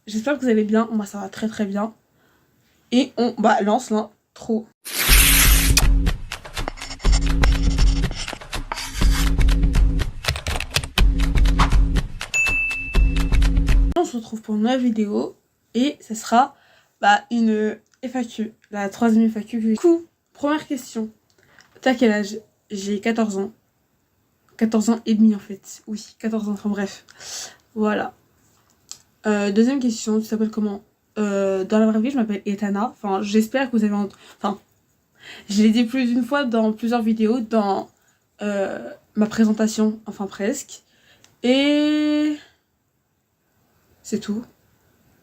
j'espère que vous allez bien, moi ça va très très bien. Et on lance l'intro. On se retrouve pour une nouvelle vidéo et ce sera une FAQ, la troisième FAQ que j'ai. Du coup, première question, t'as quel âge? J'ai 14 ans. 14 ans et demi en fait, oui, 14 ans, enfin bref, voilà. Deuxième question, tu t'appelles comment? Dans la vraie vie, je m'appelle Etana. Enfin, j'espère que vous avez enfin, je l'ai dit plus d'une fois dans plusieurs vidéos, dans ma présentation, enfin presque. Et c'est tout.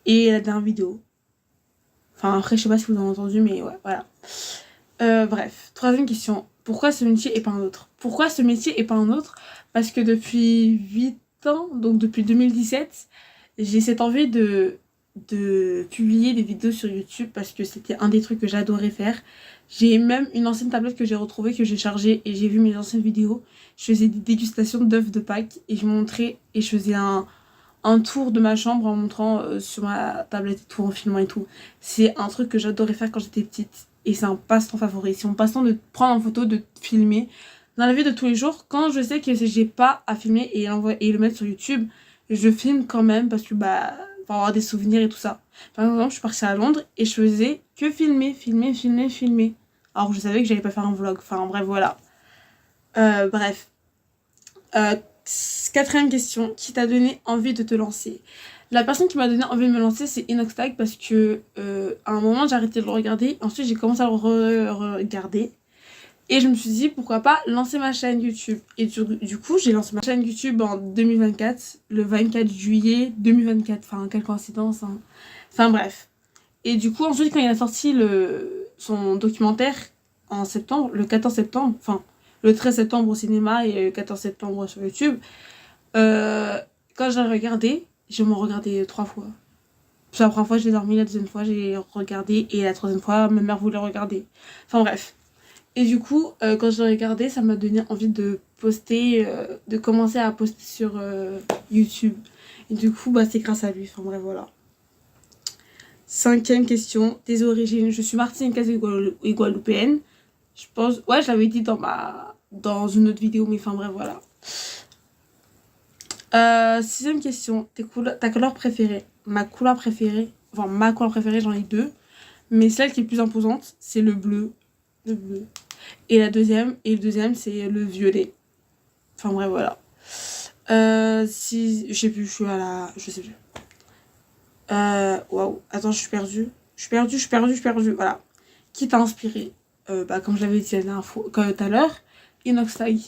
Et la dernière vidéo. Enfin, après, je sais pas si vous en avez entendu, mais ouais, voilà. Bref, troisième question. Pourquoi ce métier et pas un autre? Pourquoi ce métier et pas un autre? Parce que depuis 8 ans, donc depuis 2017, j'ai cette envie de publier des vidéos sur YouTube parce que c'était un des trucs que j'adorais faire. J'ai même une ancienne tablette que j'ai retrouvée, que j'ai chargée et j'ai vu mes anciennes vidéos. Je faisais des dégustations d'œufs de Pâques et je montrais et je faisais un tour de ma chambre en montrant sur ma tablette et tout, en filmant et tout. C'est un truc que j'adorais faire quand j'étais petite et c'est un passe-temps favori. C'est mon passe-temps de prendre en photo, de filmer. Dans la vie de tous les jours, quand je sais que j'ai pas à filmer et le mettre sur YouTube, je filme quand même parce que pour avoir des souvenirs et tout ça. Par exemple, je suis partie à Londres et je faisais que filmer. Alors que je savais que j'allais pas faire un vlog. Enfin bref, voilà. Bref. Quatrième question, qui t'a donné envie de te lancer? La personne qui m'a donné envie de me lancer, c'est Inoxtag parce que à un moment j'ai arrêté de le regarder. Ensuite j'ai commencé à le regarder. Et je me suis dit pourquoi pas lancer ma chaîne YouTube. Et du coup j'ai lancé ma chaîne YouTube en 2024, le 24 juillet 2024. Enfin quelle coïncidence hein. Enfin bref. Et du coup ensuite quand il a sorti son documentaire en septembre, le 14 septembre, enfin le 13 septembre au cinéma et le 14 septembre sur YouTube, quand j'ai regardé, je m'en regardé 3 fois. La première fois j'ai dormi, la deuxième fois j'ai regardé et la troisième fois ma mère voulait regarder. Enfin bref. Et du coup, quand j'ai regardé, ça m'a donné envie de poster, de commencer à poster sur YouTube. Et du coup, c'est grâce à lui. Enfin bref, voilà. Cinquième question, tes origines. Je suis martiniquaise et guadeloupéenne. Je pense, ouais, je l'avais dit dans une autre vidéo, mais enfin bref, voilà. Sixième question, ta couleur préférée. Ma couleur préférée, j'en ai deux. Mais celle qui est plus imposante, c'est le bleu. Le bleu. Et le deuxième, c'est le violet. Enfin bref, voilà. Si, je sais plus, je sais plus. Waouh, attends, je suis perdue. Voilà. Qui t'a inspiré? Comme j'avais dit la dernière fois, tout à l'heure, Inoxtag.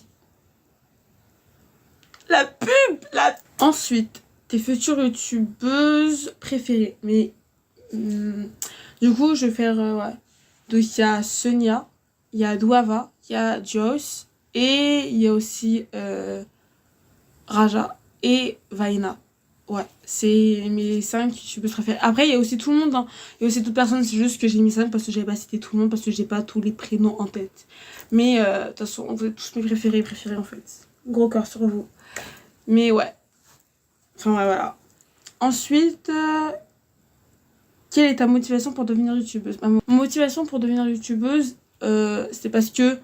La pub. Ensuite, tes futures youtubeuses préférées. Mais du coup, je vais faire ouais. Donc il y a Sonia, il y a Douava, il y a Joyce et il y a aussi Raja et Vaina. Ouais, c'est mes 5 youtubeuses préférées. Après, il y a aussi tout le monde, hein. Il y a aussi toute personne, c'est juste que j'ai mis 5 parce que j'avais pas cité tout le monde, parce que j'ai pas tous les prénoms en tête. Mais de toute façon, vous êtes tous mes préférés en fait. Gros cœur sur vous. Mais ouais. Enfin ouais, voilà. Ensuite, quelle est ta motivation pour devenir youtubeuse? Ma motivation pour devenir youtubeuse, c'est parce que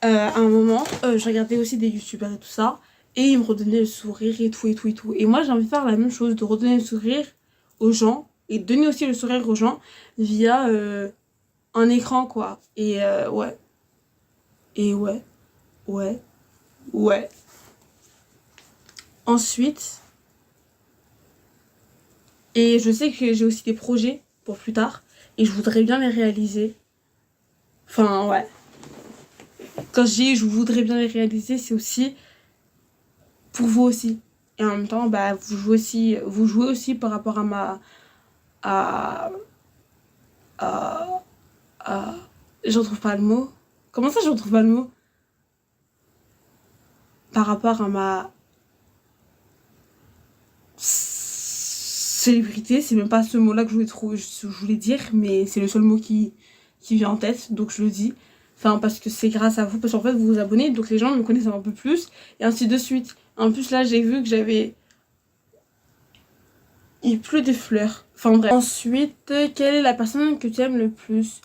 à un moment, je regardais aussi des youtubeurs et tout ça. Et ils me redonnaient le sourire et tout. Et moi, j'ai envie de faire la même chose, de redonner le sourire aux gens. Et donner aussi le sourire aux gens via un écran, quoi. Et ouais. Et ouais. Ensuite, et je sais que j'ai aussi des projets pour plus tard. Et je voudrais bien les réaliser. Enfin, ouais. Quand je dis je voudrais bien les réaliser, c'est aussi pour vous aussi. Et en même temps, vous jouez aussi par rapport à je retrouve pas le mot. Comment ça, je retrouve pas le mot? Par rapport à ma célébrité, c'est même pas ce mot-là que je voulais dire, mais c'est le seul mot qui vient en tête, donc je le dis. Enfin, parce que c'est grâce à vous, parce qu'en fait, vous vous abonnez, donc les gens me connaissent un peu plus, et ainsi de suite. En plus, là, j'ai vu que j'avais Il pleut des fleurs. Enfin bref. Ensuite, quelle est la personne que tu aimes le plus?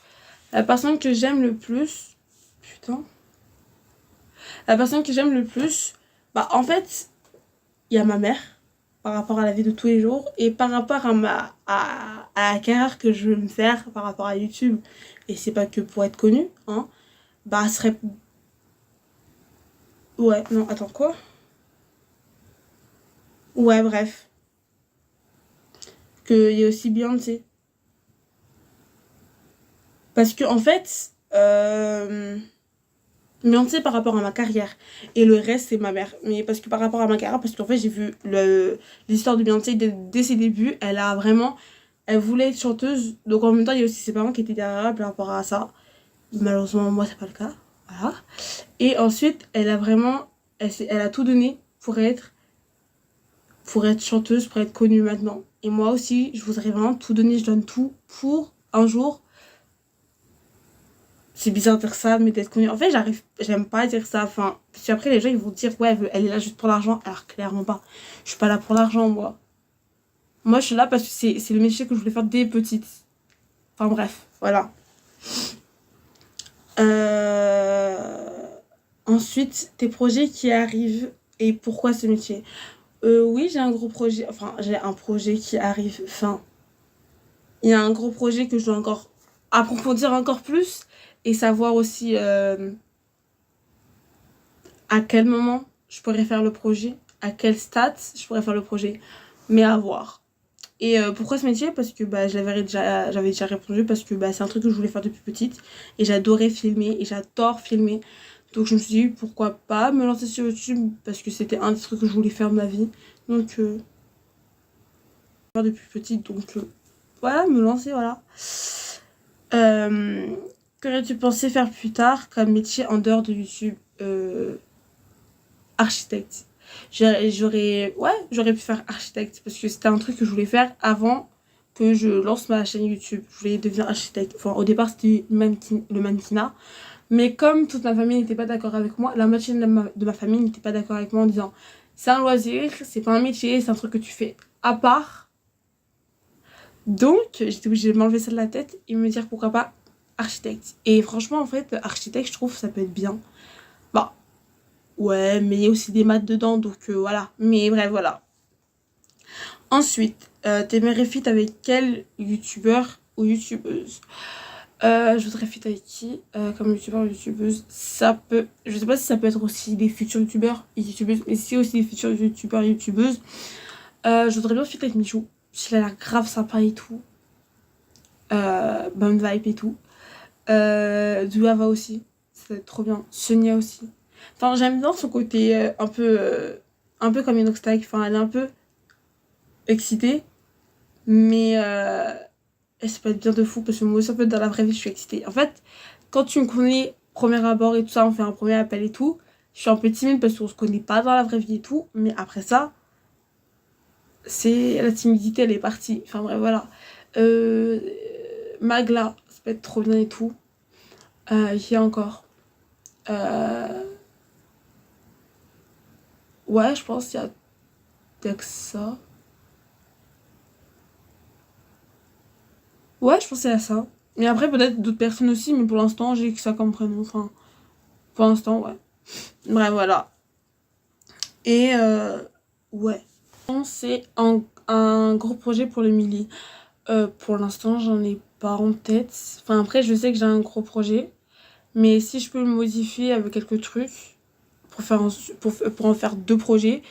La personne que j'aime le plus... Putain. La personne que j'aime le plus... Bah en fait, il y a ma mère. Par rapport à la vie de tous les jours. Et par rapport à la carrière que je veux me faire. Par rapport à YouTube. Et c'est pas que pour être connue. Hein. Bah ce serait... Ouais, non, attends, quoi? Ouais, bref. Qu'il y a aussi Beyoncé. Parce que en fait... Beyoncé par rapport à ma carrière. Et le reste, c'est ma mère. Mais parce que par rapport à ma carrière, parce qu'en fait, j'ai vu l'histoire de Beyoncé dès ses débuts. Elle a vraiment... Elle voulait être chanteuse. Donc en même temps, il y a aussi ses parents qui étaient derrière elle par rapport à ça. Malheureusement, moi, c'est pas le cas. Voilà. Et ensuite, elle a vraiment... Elle a tout donné pour être chanteuse, pour être connue maintenant. Et moi aussi, je voudrais vraiment tout donner. Je donne tout pour un jour... C'est bizarre de dire ça, mais d'être connue. En fait, j'aime pas dire ça. Enfin, parce qu'après, les gens, ils vont dire, ouais, elle est là juste pour l'argent. Alors, clairement pas. Je suis pas là pour l'argent, moi. Moi, je suis là parce que c'est le métier que je voulais faire dès petite. Enfin, bref, voilà. Ensuite, tes projets qui arrivent et pourquoi ce métier? Oui, j'ai un gros projet. Enfin, j'ai un projet qui arrive. Enfin, il y a un gros projet que je dois encore approfondir encore plus et savoir aussi à quel moment je pourrais faire le projet, à quel stade je pourrais faire le projet, mais à voir. Et pourquoi ce métier? Parce que bah, j'avais déjà répondu, parce que bah, c'est un truc que je voulais faire depuis petite, et j'adorais filmer, et j'adore filmer. Donc je me suis dit, pourquoi pas me lancer sur YouTube, parce que c'était un des trucs que je voulais faire de ma vie. Donc, depuis petite, donc voilà, me lancer, voilà. Qu'aurais-tu pensé faire plus tard comme métier en dehors de YouTube? Architecte. J'aurais pu faire architecte parce que c'était un truc que je voulais faire avant que je lance ma chaîne YouTube. Je voulais devenir architecte. Enfin, au départ, c'était le mannequinat. Mais comme toute ma famille n'était pas d'accord avec moi, la moitié de ma famille n'était pas d'accord avec moi en disant c'est un loisir, c'est pas un métier, c'est un truc que tu fais à part. Donc, j'étais obligée de m'enlever ça de la tête et me dire pourquoi pas architecte. Et franchement, en fait, architecte, je trouve ça peut être bien. Bah, ouais, mais il y a aussi des maths dedans, donc voilà. Mais bref, voilà. Ensuite, t'aimerais fit avec quel youtubeur ou youtubeuse? Je voudrais fit avec qui comme youtubeur ou youtubeuse? Ça peut... Je sais pas si ça peut être aussi des futurs youtubeurs et youtubeuses, mais si aussi des futurs youtubeurs et youtubeuses. Je voudrais bien fit avec Michou. Il a l'air grave sympa et tout. Bonne vibe et tout. Duava aussi. Ça va être trop bien. Sonia aussi. Enfin, j'aime bien son côté un peu comme Inoxtag. Enfin, elle est un peu excitée. Mais ça peut être bien de fou parce que moi aussi, en fait, dans la vraie vie, je suis excitée. En fait, quand tu me connais, premier abord et tout ça, on fait un premier appel et tout, je suis un peu timide parce qu'on se connaît pas dans la vraie vie et tout. Mais après ça, la timidité, elle est partie. Enfin, bref, voilà. Magla, ça peut être trop bien et tout. Qui a encore ouais, je pense qu'il y a que ça. Ouais, je pensais à ça. Mais après, peut-être d'autres personnes aussi, mais pour l'instant, j'ai que ça comme prénom. Enfin, pour l'instant, ouais. Bref, voilà. Et ouais. C'est un gros projet pour le Mili. Pour l'instant, j'en ai pas en tête. Enfin, après, je sais que j'ai un gros projet. Mais si je peux le modifier avec quelques trucs pour en faire 2 projets,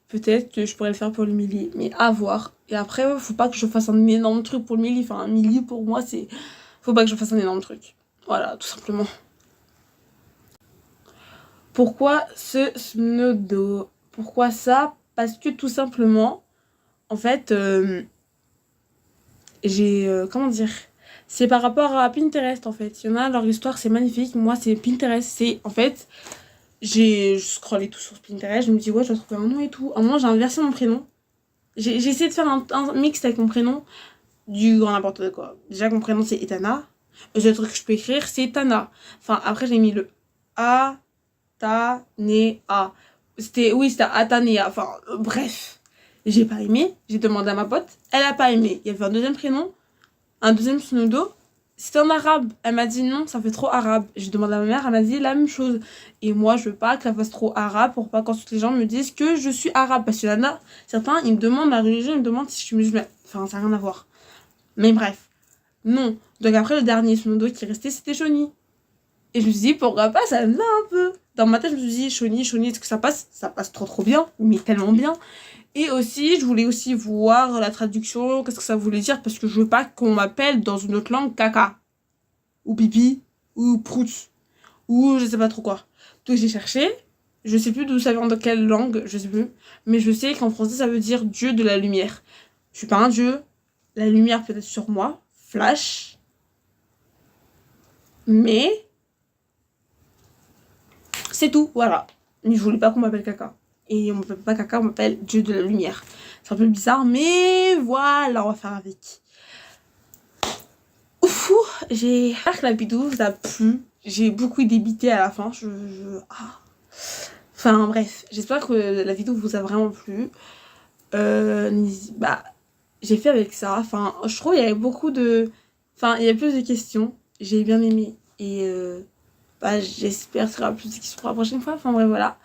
peut-être que je pourrais le faire pour le Mili. Mais à voir. Et après, faut pas que je fasse un énorme truc pour le Mili. Enfin, un Mili, pour moi, c'est... Faut pas que je fasse un énorme truc. Voilà, tout simplement. Pourquoi ce pseudo? Pourquoi ça? Parce que tout simplement, en fait, comment dire? C'est par rapport à Pinterest, en fait. Il y en a, leur histoire, c'est magnifique. Moi, c'est Pinterest. C'est, en fait, j'ai scrollé tout sur Pinterest. Je me dis, ouais, je dois trouver un nom et tout. À un moment, j'ai inversé mon prénom. J'ai essayé de faire un mix avec mon prénom. Du grand n'importe quoi. Déjà, mon prénom, c'est Etana. Le seul truc que je peux écrire, c'est Tana. Enfin, après, j'ai mis le Atanea. C'était Atanea. Enfin, bref. J'ai pas aimé, j'ai demandé à ma pote, elle a pas aimé. Il y avait un deuxième prénom, un deuxième pseudo. C'était en arabe. Elle m'a dit non, ça fait trop arabe. J'ai demandé à ma mère, elle m'a dit la même chose. Et moi, je veux pas que ça fasse trop arabe pour pas qu'ensuite les gens me disent que je suis arabe. Parce qu'il y en a certains, ils me demandent ma religion, ils me demandent si je suis musulmane. Enfin, ça n'a rien à voir. Mais bref, non. Donc après, le dernier pseudo qui restait, c'était Shoni. Et je me suis dit, pourquoi pas, ça me va un peu. Dans ma tête, je me suis dit, Shoni, est-ce que ça passe? Ça passe trop bien, mais tellement bien. Et aussi, je voulais aussi voir la traduction, qu'est-ce que ça voulait dire, parce que je veux pas qu'on m'appelle dans une autre langue caca, ou pipi, ou prout, ou je sais pas trop quoi. Donc j'ai cherché, je sais plus d'où ça vient, de quelle langue, je sais plus, mais je sais qu'en français ça veut dire Dieu de la lumière. Je suis pas un dieu, la lumière peut être sur moi, flash, mais c'est tout, voilà. Mais je voulais pas qu'on m'appelle caca. Et on m'appelle pas caca, on m'appelle Dieu de la lumière. C'est un peu bizarre, mais voilà, on va faire avec. Ouf, j'espère que la vidéo vous a plu. J'ai beaucoup débité à la fin. Enfin bref, j'espère que la vidéo vous a vraiment plu. Bah, j'ai fait avec ça. Enfin, je trouve qu'il y avait beaucoup de... Enfin, il y a plus de questions. J'ai bien aimé. Et bah, j'espère qu'il y aura plus de questions pour la prochaine fois. Enfin bref, voilà.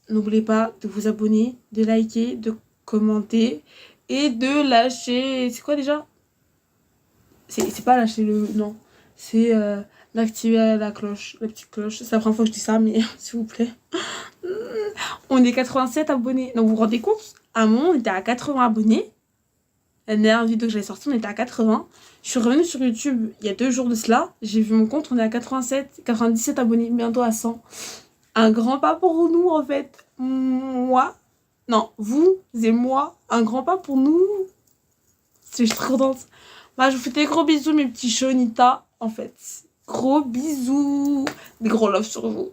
N'oubliez pas de vous abonner, de liker, de commenter et de lâcher... C'est quoi déjà? C'est pas lâcher le... Non. C'est d'activer la cloche, la petite cloche. C'est la première fois que je dis ça, mais s'il vous plaît. On est 87 abonnés. Donc vous vous rendez compte? À un moment, on était à 80 abonnés. La dernière vidéo que j'avais sortie, on était à 80. Je suis revenue sur YouTube il y a 2 jours de cela. J'ai vu mon compte, on est à 97 abonnés, bientôt à 100. Un grand pas pour nous, en fait. Moi. Non, vous et moi. Un grand pas pour nous. Je suis très contente. Bah, je vous fais des gros bisous, mes petits Shonita. En fait, gros bisous. Des gros love sur vous.